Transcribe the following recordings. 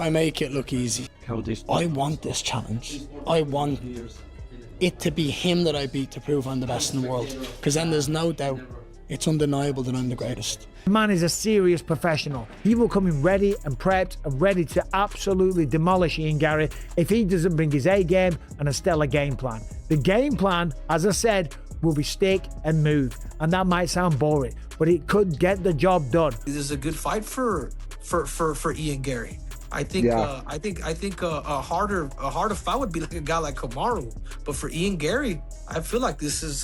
I make it look easy. I want this challenge. I want it to be him that I beat to prove I'm the best in the world. Because then there's no doubt, it's undeniable that I'm the greatest. The man is a serious professional. He will come in ready and prepped and ready to absolutely demolish Ian Garry if he doesn't bring his A game and a stellar game plan. The game plan, as I said, will be stick and move. And that might sound boring, but it could get the job done. This is a good fight for Ian Garry. I think a harder fight would be like a guy like Kamaru, but for Ian Garry, I feel like this is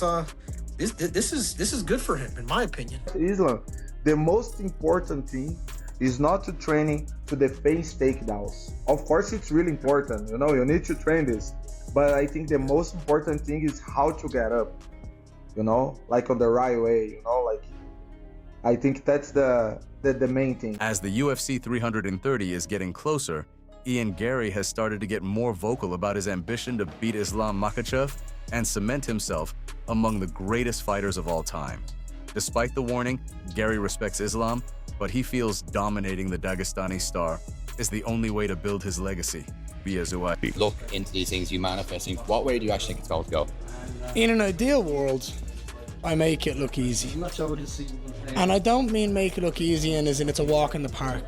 good for him, in my opinion. Islam, the most important thing is not to training to defense takedowns. Of course, it's really important. You need to train this, but I think the most important thing is how to get up. Like on the right way. I think that's the main thing. As the UFC 330 is getting closer, Ian Garry has started to get more vocal about his ambition to beat Islam Makhachev and cement himself among the greatest fighters of all time. Despite the warning, Garry respects Islam, but he feels dominating the Dagestani star is the only way to build his legacy. Look into these things you manifesting. What way do you actually think it's going to go? In an ideal world, I make it look easy. And I don't mean make it look easy as in it's a walk in the park.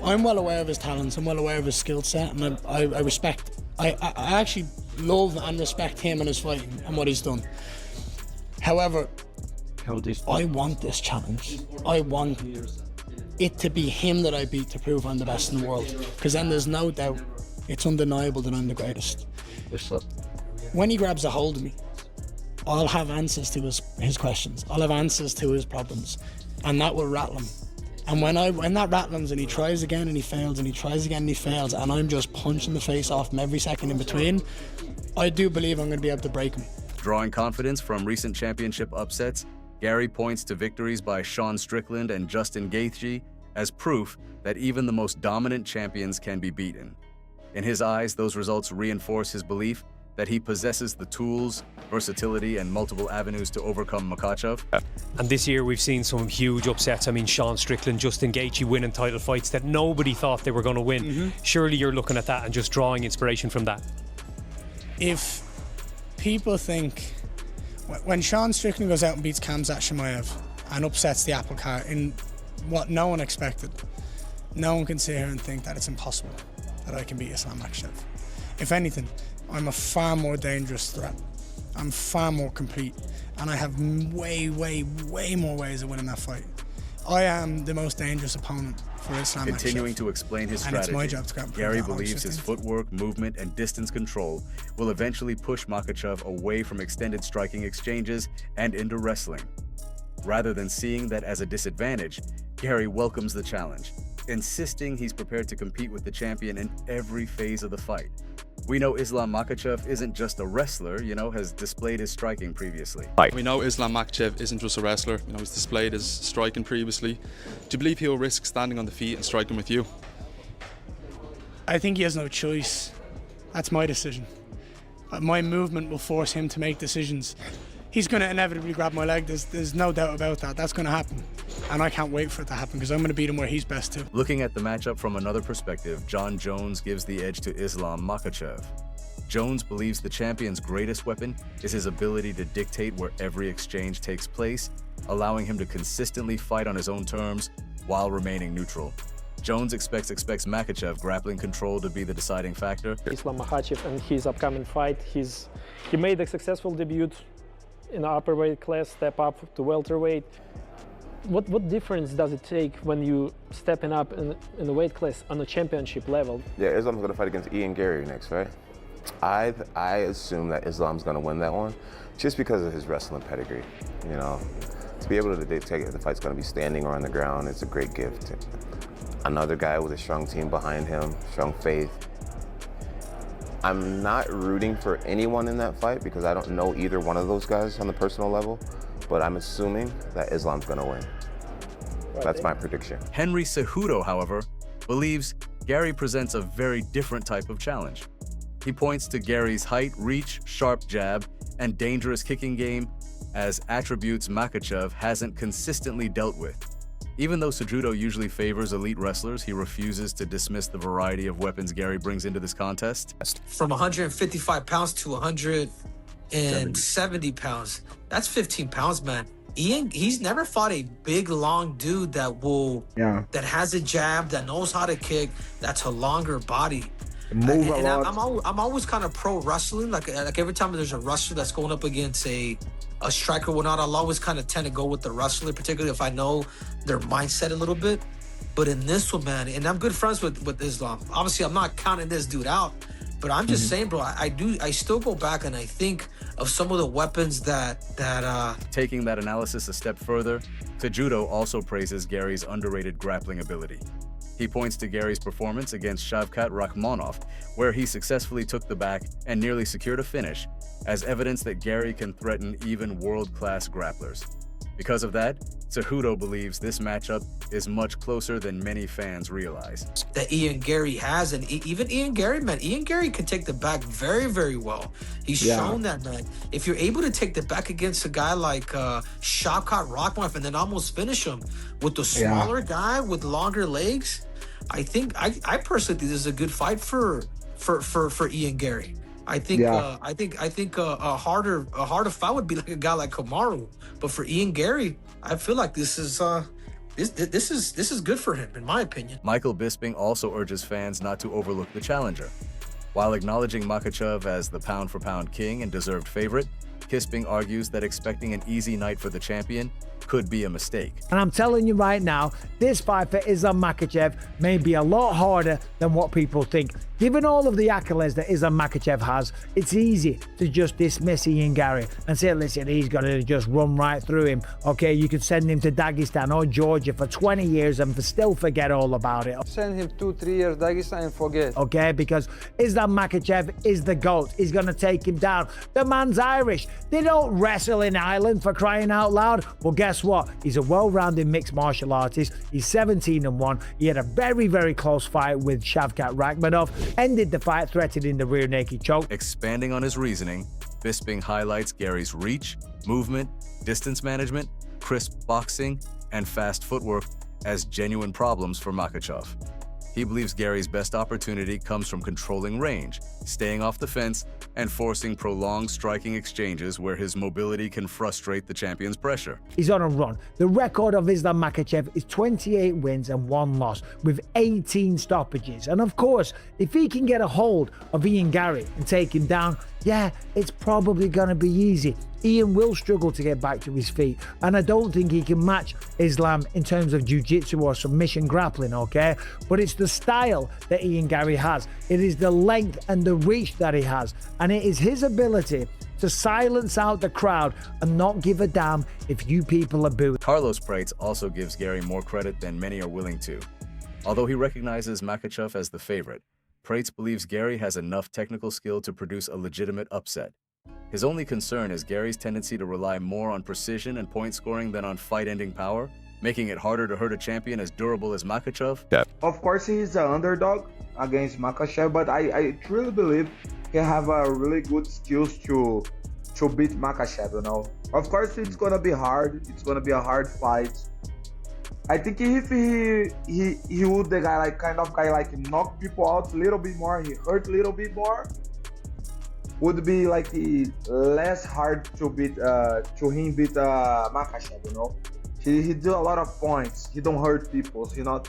I'm well aware of his talents, I'm well aware of his skill set, and I respect, I actually love and respect him and his fighting and what he's done. However, I want this challenge. I want it to be him that I beat to prove I'm the best in the world. Because then there's no doubt, it's undeniable that I'm the greatest. When he grabs a hold of me, I'll have answers to his questions. I'll have answers to his problems, and that will rattle him. And when that rattles and he tries again and he fails and he tries again and he fails, and I'm just punching the face off him every second in between, I do believe I'm going to be able to break him. Drawing confidence from recent championship upsets, Garry points to victories by Sean Strickland and Justin Gaethje as proof that even the most dominant champions can be beaten. In his eyes, those results reinforce his belief that he possesses the tools, versatility, and multiple avenues to overcome Makhachev. And this year we've seen some huge upsets. I mean, Sean Strickland, Justin Gaethje winning title fights that nobody thought they were going to win. Surely you're looking at that and just drawing inspiration from that. If people think, when Sean Strickland goes out and beats Khamzat Chimaev and upsets the apple cart in what no one expected, no one can sit here and think that it's impossible that I can beat Islam Makhachev. If anything, I'm a far more dangerous threat. I'm far more complete, and I have way, way, way more ways of winning that fight. I am the most dangerous opponent for Islam Makhachev. Continuing to explain his strategy, it's my job to go and prove Garry that. believes his footwork, movement, and distance control will eventually push Makhachev away from extended striking exchanges and into wrestling. Rather than seeing that as a disadvantage, Garry welcomes the challenge, insisting he's prepared to compete with the champion in every phase of the fight. We know Islam Makhachev isn't just a wrestler, has displayed his striking previously. We know Islam Makhachev isn't just a wrestler, he's displayed his striking previously. Do you believe he'll risk standing on the feet and striking with you? I think he has no choice. That's my decision. My movement will force him to make decisions. He's going to inevitably grab my leg, there's no doubt about that. That's going to happen. And I can't wait for it to happen because I'm going to beat him where he's best too. Looking at the matchup from another perspective, John Jones gives the edge to Islam Makhachev. Jones believes the champion's greatest weapon is his ability to dictate where every exchange takes place, allowing him to consistently fight on his own terms while remaining neutral. Jones expects Makhachev grappling control to be the deciding factor. Islam Makhachev and his upcoming fight, he made a successful debut in the upper weight class, step up to welterweight. What difference does it take when you stepping up in the weight class on a championship level? Yeah, Islam's going to fight against Ian Garry next, right? I assume that Islam's going to win that one just because of his wrestling pedigree. To be able to dictate if the fight's going to be standing or on the ground, it's a great gift. Another guy with a strong team behind him, strong faith. I'm not rooting for anyone in that fight because I don't know either one of those guys on the personal level, but I'm assuming that Islam's going to win. That's my prediction. Henry Cejudo, however, believes Garry presents a very different type of challenge. He points to Garry's height, reach, sharp jab, and dangerous kicking game as attributes Makhachev hasn't consistently dealt with. Even though Cejudo usually favors elite wrestlers, he refuses to dismiss the variety of weapons Garry brings into this contest. From 155 pounds to 170 pounds, that's 15 pounds, man. Ian, he's never fought a big, long dude that has a jab, that knows how to kick, that's a longer body. Move a lot. I'm always kind of pro wrestling. Like every time there's a wrestler that's going up against a striker or whatnot, I'll always kind of tend to go with the wrestler, particularly if I know their mindset a little bit. But in this one, man, and I'm good friends with Islam. Obviously, I'm not counting this dude out, but I'm just saying, bro, I still go back and I think of some of the weapons that Taking that analysis a step further, Cejudo also praises Garry's underrated grappling ability. He points to Garry's performance against Shavkat Rakhmonov, where he successfully took the back and nearly secured a finish, as evidence that Garry can threaten even world-class grapplers. Because of that, Cejudo believes this matchup is much closer than many fans realize. That Ian Garry has, and even Ian Garry, man, Ian Garry can take the back very, very well. He's shown that, man. If you're able to take the back against a guy like Shavkat Rakhmonov and then almost finish him with the smaller guy with longer legs, I personally think this is a good fight for Ian Garry. I think a harder fight would be like a guy like Kamaru, but for Ian Garry, I feel like this is good for him, in my opinion. Michael Bisping also urges fans not to overlook the challenger. While acknowledging Makhachev as the pound-for-pound king and deserved favorite, Bisping argues that expecting an easy night for the champion could be a mistake. And I'm telling you right now, this fight for Islam Makhachev may be a lot harder than what people think. Given all of the accolades that Islam Makhachev has, it's easy to just dismiss Ian Garry and say, listen, he's going to just run right through him. Okay, you could send him to Dagestan or Georgia for 20 years and still forget all about it. Send him 2-3 years Dagestan and forget. Okay, because Islam Makhachev is the GOAT. He's going to take him down. The man's Irish. They don't wrestle in Ireland, for crying out loud. Well, guess what? He's a well-rounded mixed martial artist. He's 17-1. He had a very, very close fight with Shavkat Rakhmonov. Ended the fight threatening the rear naked choke. Expanding on his reasoning, Bisping highlights Garry's reach, movement, distance management, crisp boxing, and fast footwork as genuine problems for Makhachev. He believes Garry's best opportunity comes from controlling range, staying off the fence, and forcing prolonged striking exchanges where his mobility can frustrate the champion's pressure. He's on a run. The record of Islam Makhachev is 28 wins and 1 loss with 18 stoppages. And of course, if he can get a hold of Ian Garry and take him down, yeah, it's probably going to be easy. Ian will struggle to get back to his feet, and I don't think he can match Islam in terms of jiu-jitsu or submission grappling, okay? But it's the style that Ian Garry has. It is the length and the reach that he has, and it is his ability to silence out the crowd and not give a damn if you people are booing. Carlos Prates also gives Garry more credit than many are willing to. Although he recognizes Makhachev as the favorite, Prates believes Garry has enough technical skill to produce a legitimate upset. His only concern is Garry's tendency to rely more on precision and point scoring than on fight-ending power, making it harder to hurt a champion as durable as Makhachev. Of course, he's an underdog against Makhachev, but I truly believe he have a really good skills to beat Makhachev, you know. Of course, it's gonna be hard. It's gonna be a hard fight. I think if he would the guy like knock people out a little bit more, he hurt a little bit more, would be like less hard to beat Makhachev, you know. He do a lot of points. He don't hurt people, you know.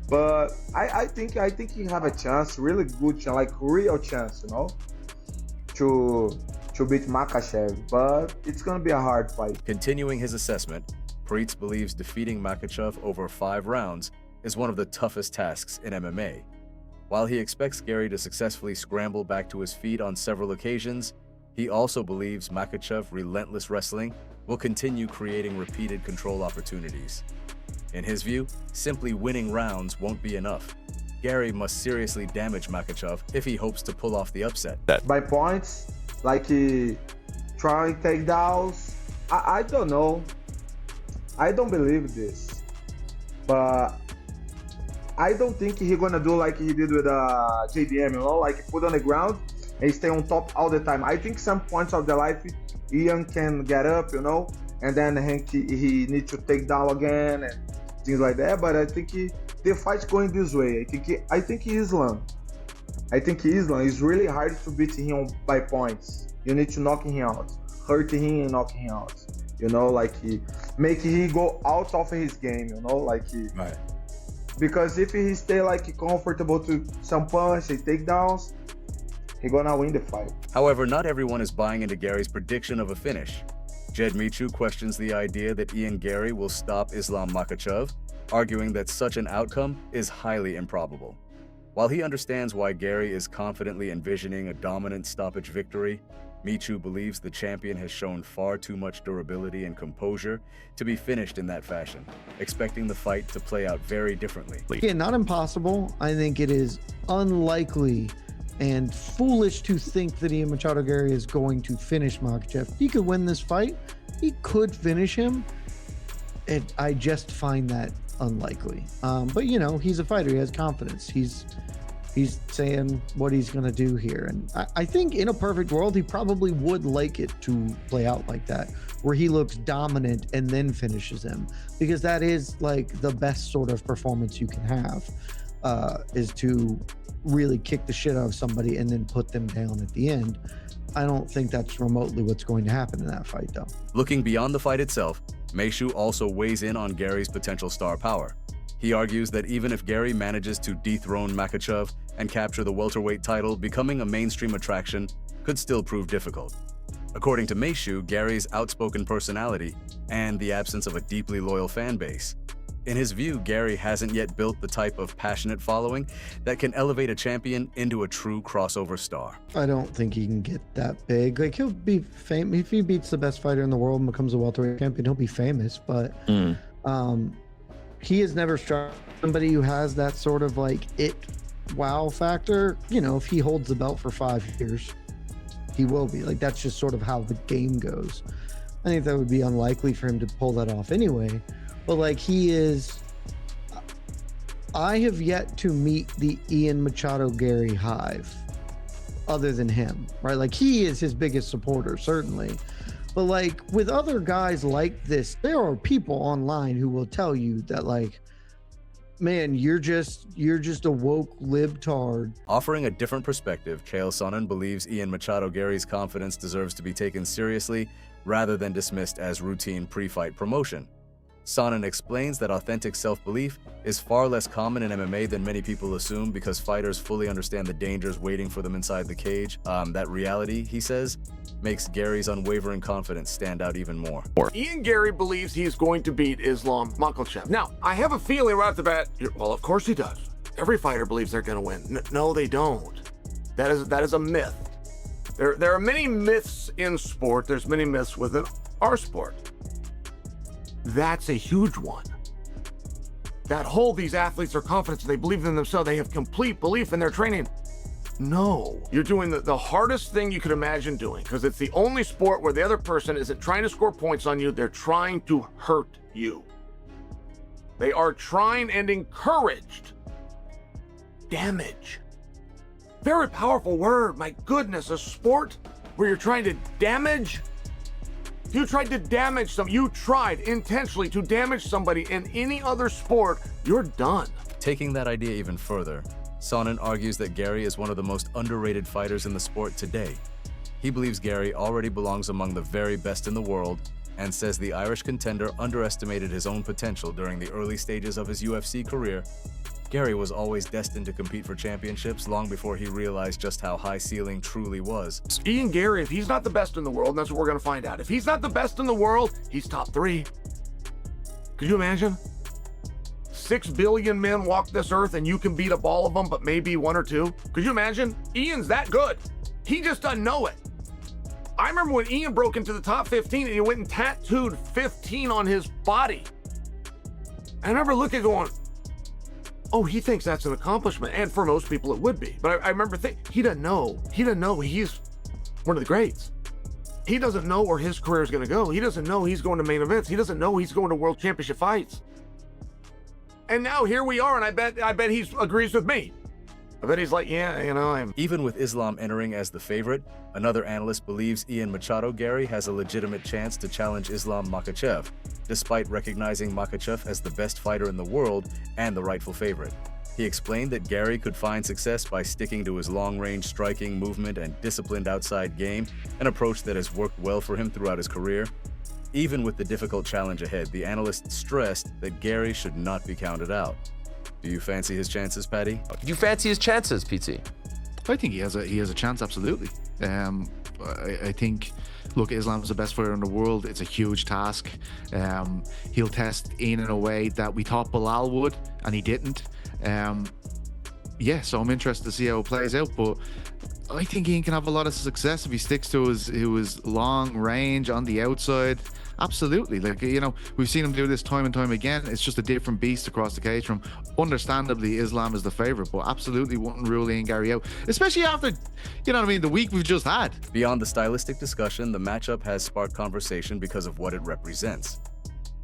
But I think he have a chance, really good chance, like real chance, you know, to beat Makhachev. But it's gonna be a hard fight. Continuing his assessment, Prates believes defeating Makhachev over 5 rounds is one of the toughest tasks in MMA. While he expects Garry to successfully scramble back to his feet on several occasions, he also believes Makhachev relentless wrestling will continue creating repeated control opportunities. In his view, simply winning rounds won't be enough. Garry must seriously damage Makhachev if he hopes to pull off the upset. By points, like trying takedowns, I don't know. I don't believe this, but I don't think he's gonna do like he did with JDM, you know, like put on the ground and stay on top all the time. I think some points of the life, Ian can get up, you know, and then he needs to take down again, things like that. But I think the fight's going this way. I think Islam is really hard to beat him by points. You need to knock him out, hurt him and knock him out. You know, like make him go out of his game. You know, like right. Because if he stay like comfortable to some punch and takedowns, he gonna win the fight. However, not everyone is buying into Gary's prediction of a finish. Jed Michu questions the idea that Ian Garry will stop Islam Makhachev, arguing that such an outcome is highly improbable. While he understands why Garry is confidently envisioning a dominant stoppage victory, Michu believes the champion has shown far too much durability and composure to be finished in that fashion, expecting the fight to play out very differently. Again, not impossible. I think it is unlikely and foolish to think that Ian Machado Garry is going to finish Makhachev. He could win this fight. He could finish him. And I just find that unlikely. But you know, he's a fighter. He has confidence. He's saying what he's going to do here. And I think in a perfect world, he probably would like it to play out like that, where he looks dominant and then finishes him, because that is like the best sort of performance you can have, is to really kick the shit out of somebody and then put them down at the end. I don't think that's remotely what's going to happen in that fight, though. Looking beyond the fight itself, Michu also weighs in on Gary's potential star power. He argues that even if Garry manages to dethrone Makhachev and capture the welterweight title, becoming a mainstream attraction could still prove difficult. According to Michu, Gary's outspoken personality and the absence of a deeply loyal fan base. In his view, Garry hasn't yet built the type of passionate following that can elevate a champion into a true crossover star. I don't think he can get that big. Like, he'll be famous if he beats the best fighter in the world and becomes a welterweight champion. He'll be famous, but he has never struck somebody who has that sort of like wow factor. You know, if he holds the belt for 5 years, he will be. Like, that's just sort of how the game goes. I think that would be unlikely for him to pull that off anyway. But like, I have yet to meet the Ian Machado Garry hive other than him, right? Like, he is his biggest supporter, certainly. But like, with other guys like this, there are people online who will tell you that, like, man, you're just a woke libtard. Offering a different perspective, Chael Sonnen believes Ian Machado Garry's confidence deserves to be taken seriously rather than dismissed as routine pre-fight promotion. Sonnen explains that authentic self-belief is far less common in MMA than many people assume, because fighters fully understand the dangers waiting for them inside the cage. That reality, he says, makes Gary's unwavering confidence stand out even more. Ian Garry believes he's going to beat Islam Makhachev. Now, I have a feeling right off the bat, well, of course he does. Every fighter believes they're going to win. No, they don't. That is a myth. There are many myths in sport. There's many myths within our sport. That's a huge one. That whole, these athletes are confident, they believe in themselves, they have complete belief in their training. No, you're doing the hardest thing you could imagine doing, because it's the only sport where the other person isn't trying to score points on you, they're trying to hurt you. They are trying and encouraged. Damage. Very powerful word, my goodness, a sport where you're trying to damage. You tried to damage you tried intentionally to damage somebody in any other sport, you're done. Taking that idea even further, Sonnen argues that Garry is one of the most underrated fighters in the sport today. He believes Garry already belongs among the very best in the world, and says the Irish contender underestimated his own potential during the early stages of his UFC career. Garry was always destined to compete for championships long before he realized just how high ceiling truly was. Ian Garry, if he's not the best in the world, and that's what we're going to find out. If he's not the best in the world, he's top 3. Could you imagine? 6 billion men walk this earth and you can beat up all of them, but maybe 1 or 2. Could you imagine? Ian's that good. He just doesn't know it. I remember when Ian broke into the top 15 and he went and tattooed 15 on his body. I remember looking going, oh, he thinks that's an accomplishment. And for most people it would be. But I remember thinking, he doesn't know he's one of the greats. He doesn't know where his career is going to go. He doesn't know he's going to main events. He doesn't know he's going to world championship fights. And now here we are, and I bet he agrees with me. I bet he's like, yeah, you know, I'm... Even with Islam entering as the favorite, another analyst believes Ian Machado Garry has a legitimate chance to challenge Islam Makhachev. despite recognizing Makhachev as the best fighter in the world and the rightful favorite. He explained that Garry could find success by sticking to his long-range striking, movement, and disciplined outside game, an approach that has worked well for him throughout his career. Even with the difficult challenge ahead, the analyst stressed that Garry should not be counted out. Do you fancy his chances, Paddy? Do you fancy his chances, PT? I think he has a chance, absolutely. I think, look, Islam's the best fighter in the world. It's a huge task. He'll test Ian in a way that we thought Bilal would, and he didn't. So I'm interested to see how it plays out, but I think Ian can have a lot of success if he sticks to his long range on the outside. Absolutely. We've seen him do this time and time again. It's just a different beast across the cage from. Understandably, Islam is the favorite, but absolutely wouldn't rule Ian Garry out, especially after, the week we've just had. Beyond the stylistic discussion, the matchup has sparked conversation because of what it represents.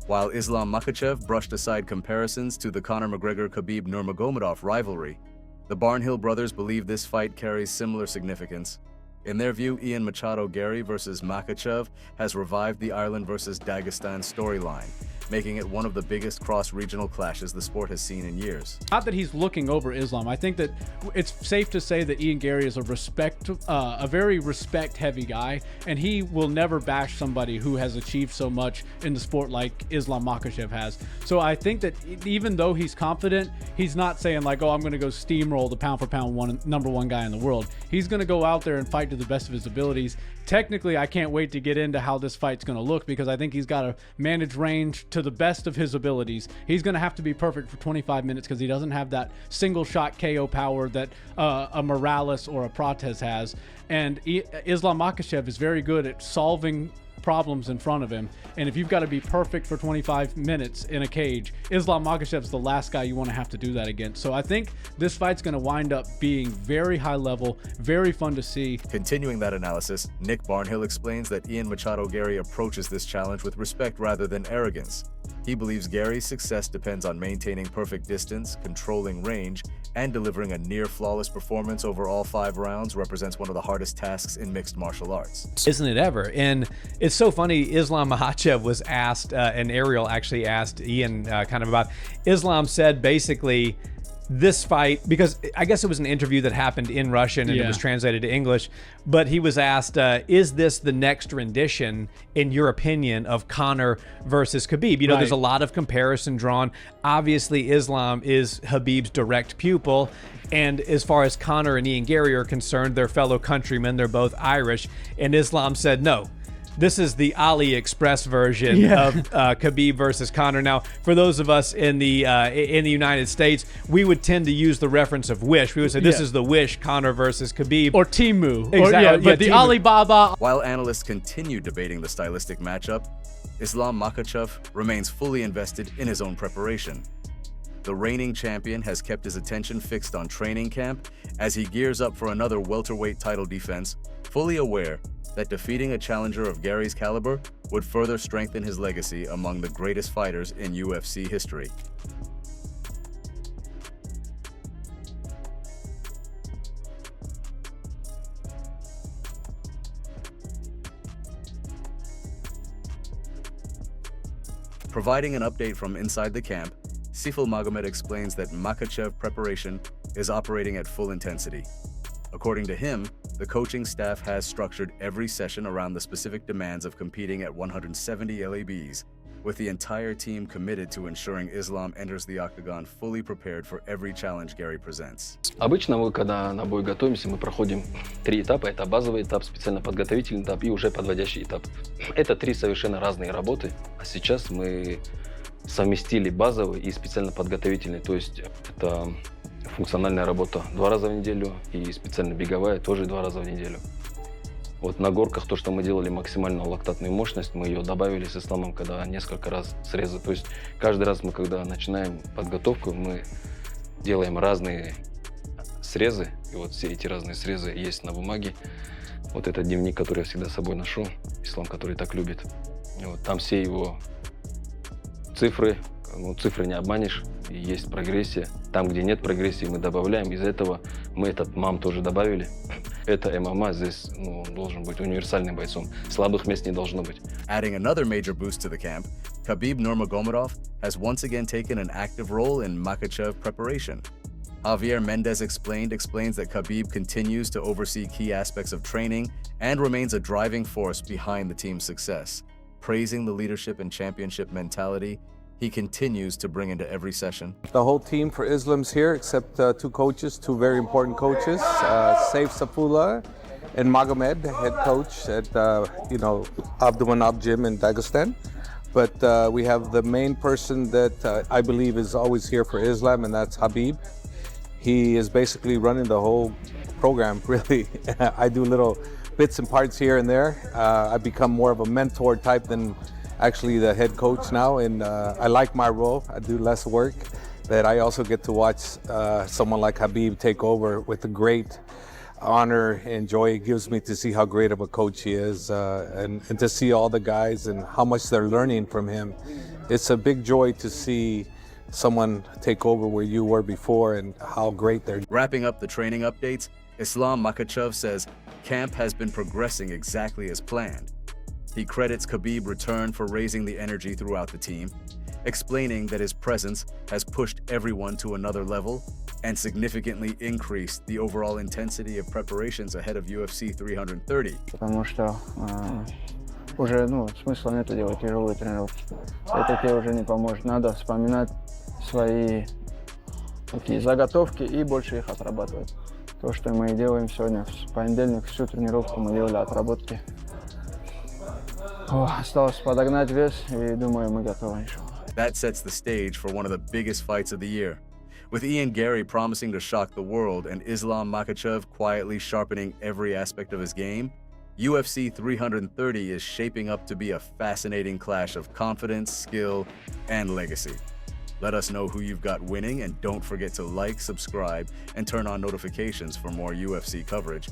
While Islam Makhachev brushed aside comparisons to the Conor McGregor-Khabib Nurmagomedov rivalry, the Barnhill brothers believe this fight carries similar significance. In their view, Ian Machado Garry versus Makhachev has revived the Ireland versus Dagestan storyline, making it one of the biggest cross-regional clashes the sport has seen in years. Not that he's looking over Islam. I think that it's safe to say that Ian Garry is a very respect-heavy guy, and he will never bash somebody who has achieved so much in the sport like Islam Makhachev has. So I think that even though he's confident, he's not saying like, oh, I'm going to go steamroll the pound-for-pound number one guy in the world. He's going to go out there and fight to the best of his abilities. Technically, I can't wait to get into how this fight's going to look, because I think he's got to manage range to the best of his abilities. He's going to have to be perfect for 25 minutes because he doesn't have that single shot KO power that a Morales or a Prates has. And Islam Makhachev is very good at solving problems in front of him, and if you've got to be perfect for 25 minutes in a cage, Islam Makhachev's the last guy you want to have to do that against. So I think this fight's going to wind up being very high level, very fun to see. Continuing that analysis, Nick Barnhill explains that Ian Machado Garry approaches this challenge with respect rather than arrogance. He believes Garry's success depends on maintaining perfect distance, controlling range, and delivering a near-flawless performance over all 5 rounds represents one of the hardest tasks in mixed martial arts. Isn't it ever? And it's so funny, Islam Makhachev was asked, and Ariel actually asked Ian kind of about, Islam said basically, this fight, because I guess it was an interview that happened in Russian and it was translated to English, but he was asked, is this the next rendition, in your opinion, of Conor versus Khabib? There's a lot of comparison drawn. Obviously, Islam is Khabib's direct pupil, and as far as Conor and Ian Garry are concerned, they're fellow countrymen, they're both Irish, and Islam said no. This is the AliExpress version of Khabib versus Conor. Now, for those of us in the United States, we would tend to use the reference of Wish. We would say this is the Wish Conor versus Khabib. Or Temu. Exactly. The Alibaba. While analysts continue debating the stylistic matchup, Islam Makhachev remains fully invested in his own preparation. The reigning champion has kept his attention fixed on training camp as he gears up for another welterweight title defense, fully aware that defeating a challenger of Garry's caliber would further strengthen his legacy among the greatest fighters in UFC history. Providing an update from inside the camp, Sifil Magomed explains that Makhachev preparation is operating at full intensity. According to him, the coaching staff has structured every session around the specific demands of competing at 170 LABs, with the entire team committed to ensuring Islam enters the octagon fully prepared for every challenge Garry presents. Обычно мы, когда на бой готовимся, мы проходим 3 этапа. Это базовый этап, специально подготовительный этап и уже подводящий этап. Это 3 совершенно разные работы. А сейчас мы совместили базовый и специально подготовительный. То есть это функциональная работа 2 раза в неделю и специально беговая тоже 2 раза в неделю. Вот на горках то, что мы делали максимальную лактатную мощность, мы ее добавили с Исламом, когда несколько раз срезы. То есть каждый раз мы, когда начинаем подготовку, мы делаем разные срезы. И вот все эти разные срезы есть на бумаге. Вот этот дневник, который я всегда с собой ношу, Ислам, который так любит. И вот там все его цифры, цифры не обманешь, и есть прогрессия. Там, где нет прогрессии, мы добавляем. Из-за этого мы этот МАМ тоже добавили. Это ММА, здесь должен быть универсальным бойцом. Слабых мест не должно быть. Adding another major boost to the camp, Khabib Nurmagomedov has once again taken an active role in Makhachev preparation. Javier Mendez explains that Khabib continues to oversee key aspects of training and remains a driving force behind the team's success. Praising the leadership and championship mentality he continues to bring into every session. The whole team for Islam's here, except two coaches, two very important coaches, Saif Safullah and Magomed, head coach at Abdulmanap Gym in Dagestan. But we have the main person that I believe is always here for Islam, and that's Khabib. He is basically running the whole program, really. I do little bits and parts here and there. I've become more of a mentor type than actually the head coach now, and I like my role. I do less work, but I also get to watch someone like Khabib take over with a great honor and joy it gives me to see how great of a coach he is, and to see all the guys and how much they're learning from him. It's a big joy to see someone take over where you were before and how great they're. Wrapping up the training updates, Islam Makhachev says camp has been progressing exactly as planned. He credits Khabib's return for raising the energy throughout the team, explaining that his presence has pushed everyone to another level and significantly increased the overall intensity of preparations ahead of UFC 330. Потому что уже смысла нету делать тяжелые тренировки. Это тебе уже не поможет. Надо вспоминать свои такие заготовки и больше их отрабатывать. То, что мы и делаем сегодня, в понедельник всю тренировку мы делали отработки. Осталось подогнать вес, и думаю, мы готовы. That sets the stage for one of the biggest fights of the year. With Ian Garry promising to shock the world and Islam Makhachev quietly sharpening every aspect of his game, UFC 330 is shaping up to be a fascinating clash of confidence, skill, and legacy. Let us know who you've got winning, and don't forget to like, subscribe, and turn on notifications for more UFC coverage.